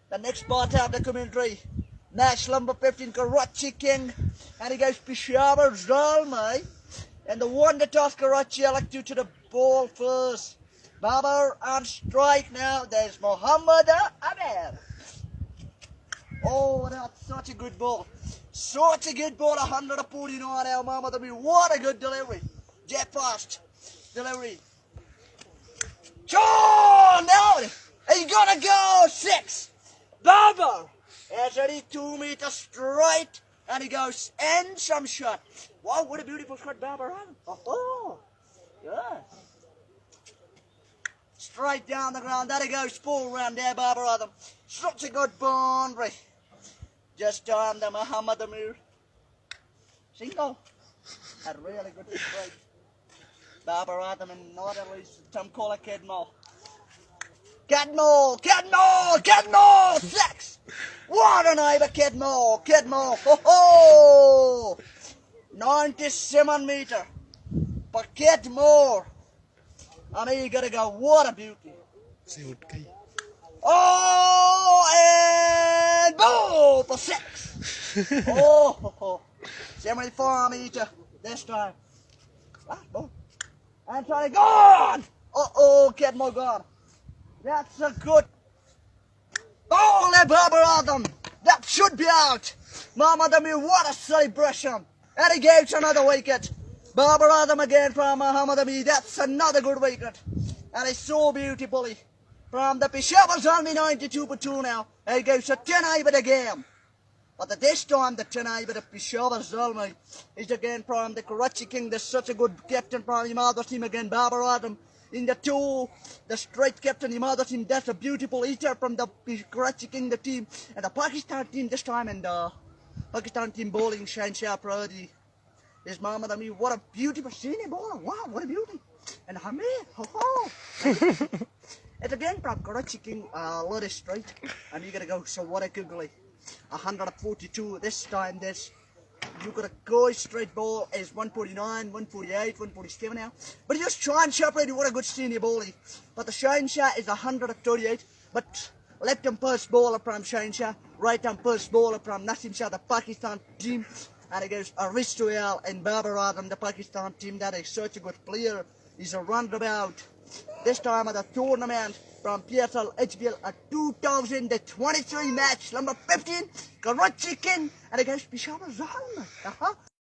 The next part of the commentary. Match number 15, Karachi King. And he goes Peshawar Zalmi. And the one that toss Karachi elected to the ball first. Babar on strike now. There's Muhammad Ahmed. Oh, that's such a good ball. Such a good ball. 149 now, Muhammad Ahmed. What a good delivery. Jet fast delivery. John, now he's gonna go 6. Babar is ready 2 meters straight, and he goes end some shot. Wow, what a beautiful shot, Babar. Oh, yeah. Straight down the ground. There he goes, full round there, Babar Adam. Such a good boundary. Just on the Muhammad Amir. Single. A really good strike. Babar Adam and not at least Tom Cola Kedmore. Kedmore, 6. What a neighbor, Kedmore. Ho ho! 97 meter. But Kedmore. I mean, you gotta go, what a beauty. Oh, and boom, for 6. Oh, 74 meter this time. Last ball. And trying to gone. Uh-oh, Kedmore gone. That's a good ball there, Babar Adam. That should be out. Muhammad Amir, what a celebration. And he gave another wicket. Babar Adam again from Muhammad Amir. That's another good wicket. And it's so beautifully. From the Peshawar Zalmi 92 for 2 now. He gives a 10 over the game. But this time the 10 over the Peshawar Zalmi is again from the Karachi King. There's such a good captain from the other team again, Babar Adam. In the 2, the straight captain, the other team. That's a beautiful hitter from the Karachi King, the team. And the Pakistan team this time. And the Pakistan team bowling, Shanshaw Pradhi. Is Muhammad Amir. What a beautiful senior bowler. Wow, what a beauty. And Hamid, ho. It's again from Karachi King, lot of straight. And you gotta go, so what a googly. 142 this time. This you gotta go straight ball is 149, 148, 147 now. But just Shanshaw Pradhi, what a good senior bowler. But the Shanshaw is 138. But left arm first bowler from Shanshaw, right arm first bowler from Nasim Shah, the Pakistan team. And it goes Aristotle and Babar Adam, the Pakistan team. That is such a good player. He's a roundabout. This time at the tournament from PSL HBL at 2023 match number 15, Karachi King and against Peshawar Zalmi.